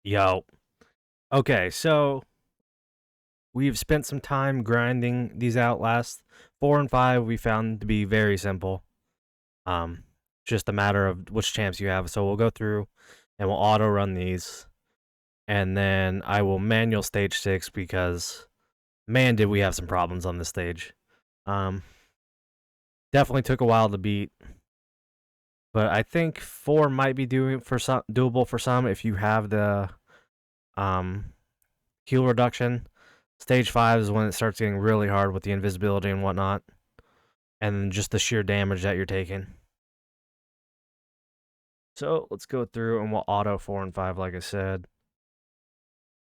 Yo. Okay, so we've spent some time grinding these out. Last 4 and 5 we found to be very simple. Um, just a matter of which champs you have. So we'll go through and we'll auto run these, and then I will manual stage 6 because man, did we have some problems on this stage. Um, Definitely took a while to beat, but I think 4 might be doable for some if you have the um heal reduction. Stage 5 is when it starts getting really hard with the invisibility and whatnot, and just the sheer damage that you're taking. So let's go through and we'll auto 4 and 5, like I said.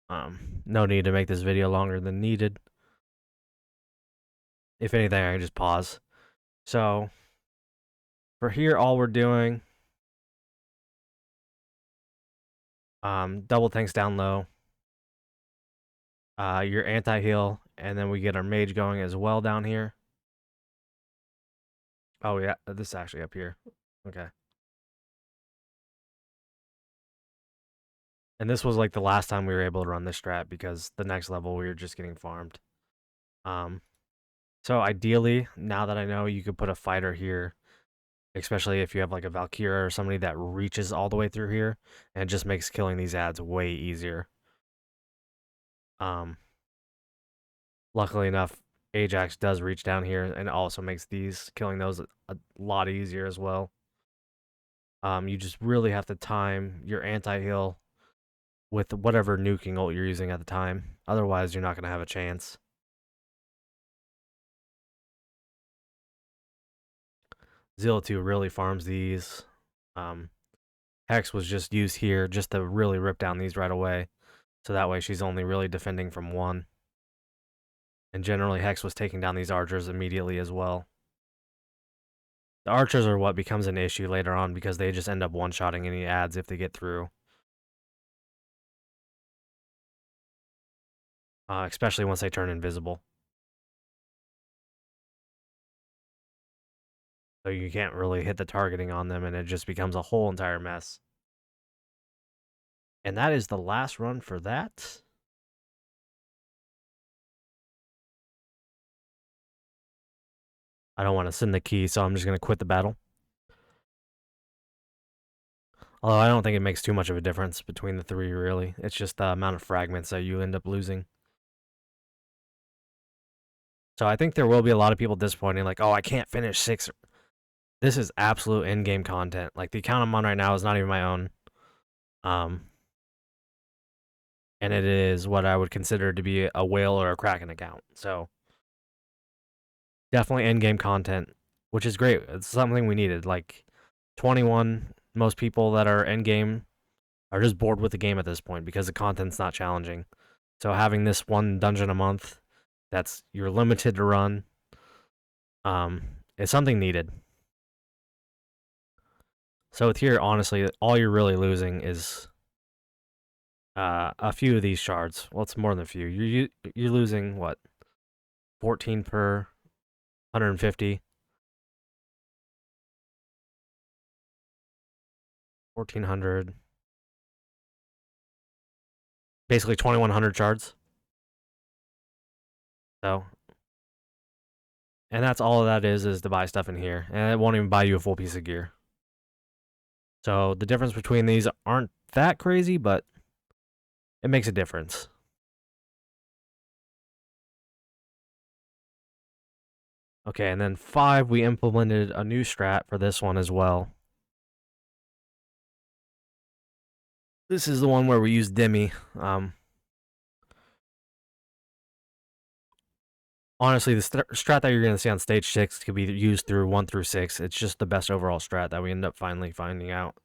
No need to make this video longer than needed. If anything, I can just pause. So for here, all we're doing, double tanks down low, your anti-heal, and then we get our mage going as well down here. Oh yeah, this is actually up here. Okay. And this was like the last time we were able to run this strat because the next level we were just getting farmed. Um, so ideally, now that I know, you could put a fighter here, especially if you have like a Valkyria or somebody that reaches all the way through here, and it just makes killing these ads way easier. Um, Luckily enough, Ajax does reach down here and also makes killing those a lot easier as well. You just really have to time your anti-heal with whatever nuking ult you're using at the time. Otherwise, you're not going to have a chance. Zilla 2 really farms these. Hex was just used here just to really rip down these right away. So that way she's only really defending from one. And generally Hex was taking down these archers immediately as well. The archers are what becomes an issue later on because they just end up one-shotting any ads if they get through. Especially once they turn invisible. So you can't really hit the targeting on them and it just becomes a whole entire mess. And that is the last run for that. I don't want to send the key, so I'm just going to quit the battle. Although I don't think it makes too much of a difference between the three, really. It's just the amount of fragments that you end up losing. So I think there will be a lot of people disappointed, like, oh, I can't finish 6. This is absolute in-game content. Like, the account I'm on right now is not even my own. And it is what I would consider to be a whale or a Kraken account. So definitely in-game content, which is great. It's something we needed. Like 21, most people that are in-game are just bored with the game at this point because the content's not challenging. So having this one dungeon a month that's you're limited to run is something needed. So with here, honestly, all you're really losing is a few of these shards. Well, it's more than a few. You're losing what, 14 per 150, 1400, basically 2100 shards. So, and that's all that is to buy stuff in here, and it won't even buy you a full piece of gear. So the difference between these aren't that crazy, but it makes a difference. Okay, and then 5, we implemented a new strat for this one as well. This is the one where we use Demi. Honestly, the strat that you're going to see on stage 6 could be used through 1 through 6. It's just the best overall strat that we end up finally finding out.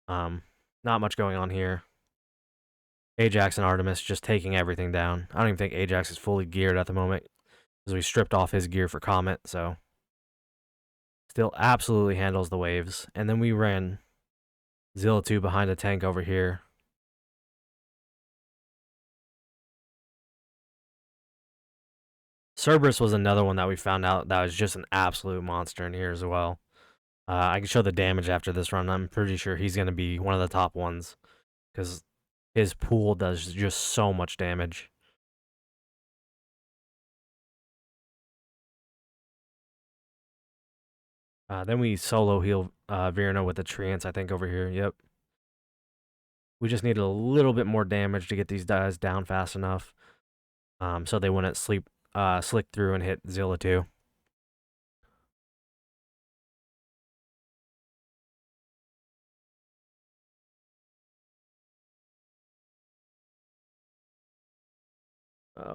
Not much going on here. Ajax and Artemis just taking everything down. I don't even think Ajax is fully geared at the moment because we stripped off his gear for Comet, so still absolutely handles the waves. And then we ran Zilla 2 behind a tank over here. Cerberus was another one that we found out that was just an absolute monster in here as well. I can show the damage after this run. I'm pretty sure he's going to be one of the top ones because his pool does just so much damage. Then we solo heal Virna with the Treants, I think, over here. Yep. We just needed a little bit more damage to get these guys down fast enough, so they wouldn't slick through and hit Zilla too.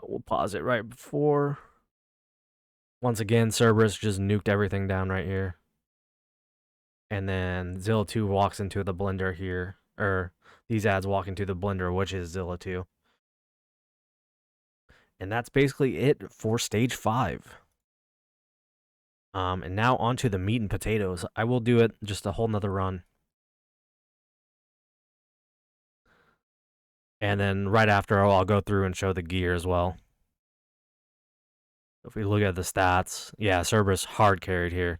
We'll pause it right before. Once again, Cerberus just nuked everything down right here. And then Zilla 2 walks into the blender here. Or these ads walk into the blender, which is Zilla 2. And that's basically it for stage 5. And now onto the meat and potatoes. I will do it just a whole nother run. And then right after, I'll go through and show the gear as well. If we look at the stats, yeah, Cerberus hard carried here.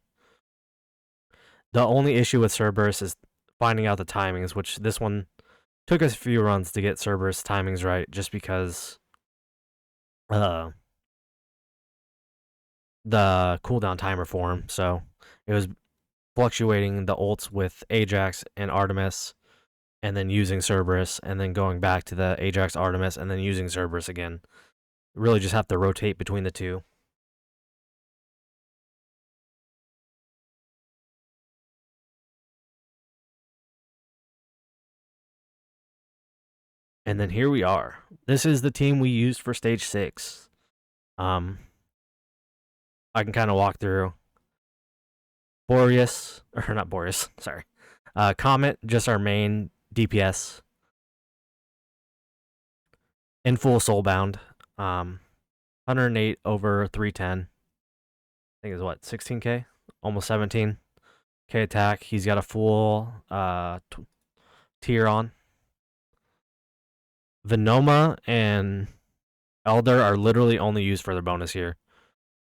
The only issue with Cerberus is finding out the timings, which this one took us a few runs to get Cerberus timings right, just because the cooldown timer for him. So it was fluctuating the ults with Ajax and Artemis, and then using Cerberus, and then going back to the Ajax Artemis, and then using Cerberus again. Really just have to rotate between the two. And then here we are. This is the team we used for stage 6. I can kind of walk through. Boreas, or not Boreas, sorry. Comet, just our main DPS. In full soulbound. 108 over 310. I think is what, 16k? Almost 17k attack. He's got a full tier on. Venoma and Elder are literally only used for their bonus here.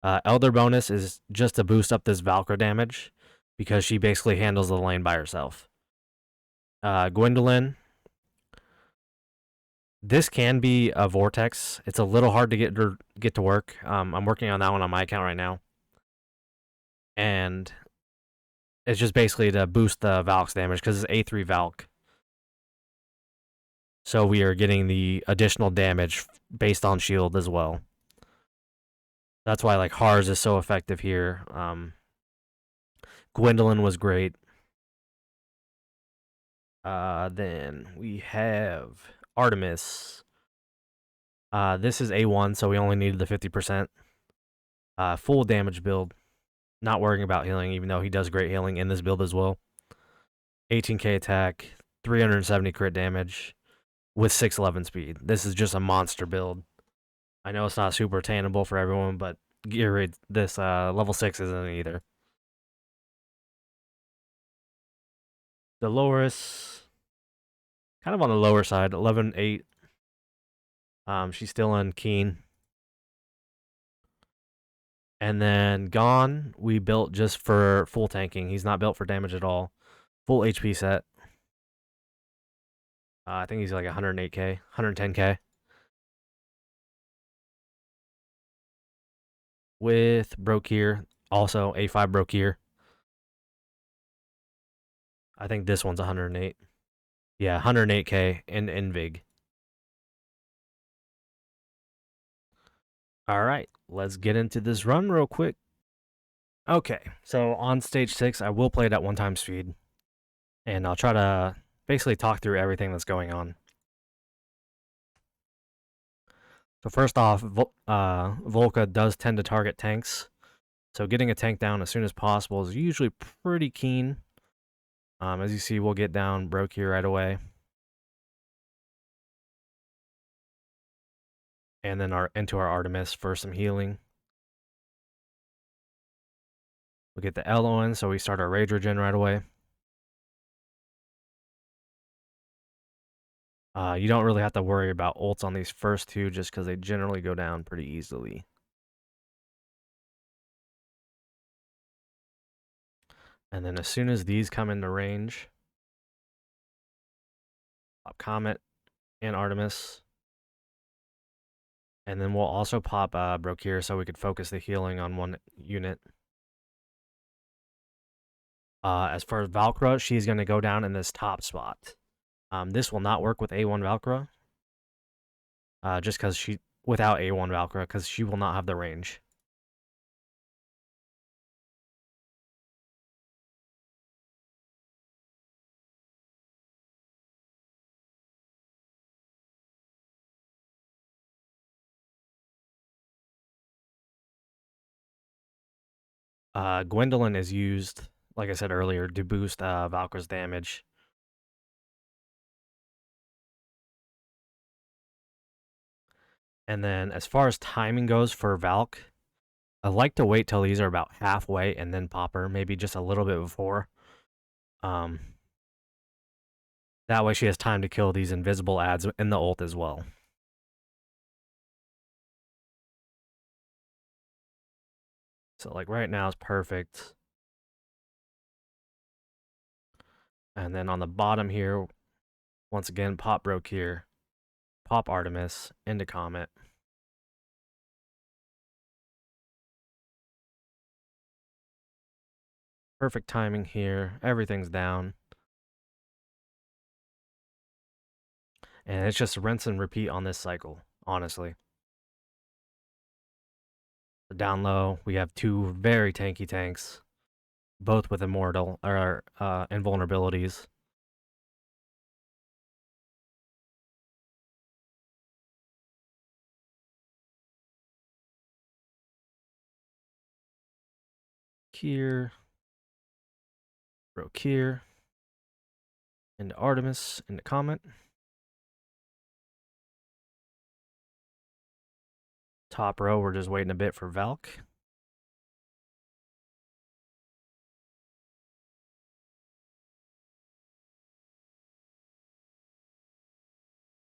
Elder bonus is just to boost up this Valkyra damage because she basically handles the lane by herself. Gwendolyn. This can be a vortex. It's a little hard to get to work. I'm working on that one on my account right now, and it's just basically to boost the Valk's damage because it's A3 Valk. So we are getting the additional damage based on shield as well. That's why like Hars is so effective here. Gwendolyn was great. Then we have Artemis. This is A1, so we only needed the 50%. Full damage build. Not worrying about healing, even though he does great healing in this build as well. 18k attack, 370 crit damage with 611 speed. This is just a monster build. I know it's not super attainable for everyone, but gear rate, this level 6 isn't either. Dolores, kind of on the lower side, 11.8. She's still on Keen. And then Gone, we built just for full tanking. He's not built for damage at all. Full HP set. I think he's like 108k, 110k. With Brokir, also A5 Brokir. I think this one's 108. Yeah, 108k in Vig. All right, let's get into this run real quick. Okay, so on stage 6, I will play it at 1 time speed, and I'll try to basically talk through everything that's going on. So first off, Volca does tend to target tanks, so getting a tank down as soon as possible is usually pretty keen. As you see, we'll get down Broke here right away. And then into our Artemis for some healing. We'll get the Elo in, so we start our Rage Regen right away. You don't really have to worry about ults on these first two just because they generally go down pretty easily. And then as soon as these come into range, pop Comet, and Artemis. And then we'll also pop Brokir so we could focus the healing on one unit. As far as Valkyra, she's going to go down in this top spot. This will not work with A1 Valkyra. Just because she, without A1 Valkyra, because she will not have the range. Gwendolyn is used, like I said earlier, to boost Valkyra's damage. And then as far as timing goes for Valk, I like to wait till these are about halfway and then pop her, maybe just a little bit before. That way she has time to kill these invisible ads in the ult as well. So like right now is perfect. And then on the bottom here, once again, pop Broke here, pop Artemis into Comet. Perfect timing here. Everything's down. And it's just rinse and repeat on this cycle, honestly. Down low, we have two very tanky tanks, both with immortal or invulnerabilities. Here, Broke here, into Artemis, into Comet. Top row, we're just waiting a bit for Valk.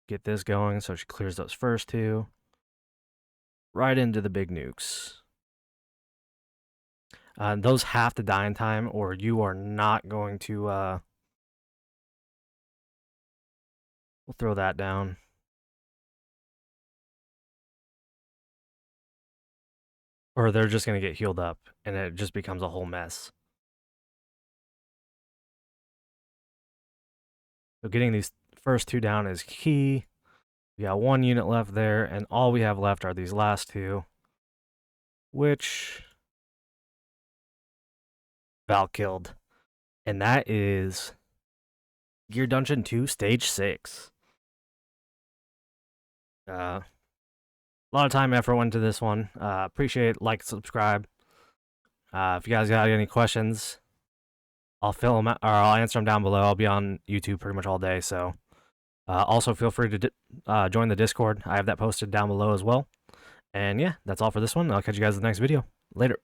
Get this going so she clears those first two. Right into the big nukes. Those have to die in time, or you are not going to. We'll throw that down. Or they're just going to get healed up, and it just becomes a whole mess. So getting these first two down is key. We got one unit left there, and all we have left are these last two, which Val killed. And that is Gear Dungeon 2, Stage 6. A lot of time, effort went into this one. Appreciate, like, subscribe. If you guys got any questions, I'll fill them out, or I'll answer them down below. I'll be on YouTube pretty much all day, so also feel free to join the Discord. I have that posted down below as well. And yeah, that's all for this one. I'll catch you guys in the next video. Later.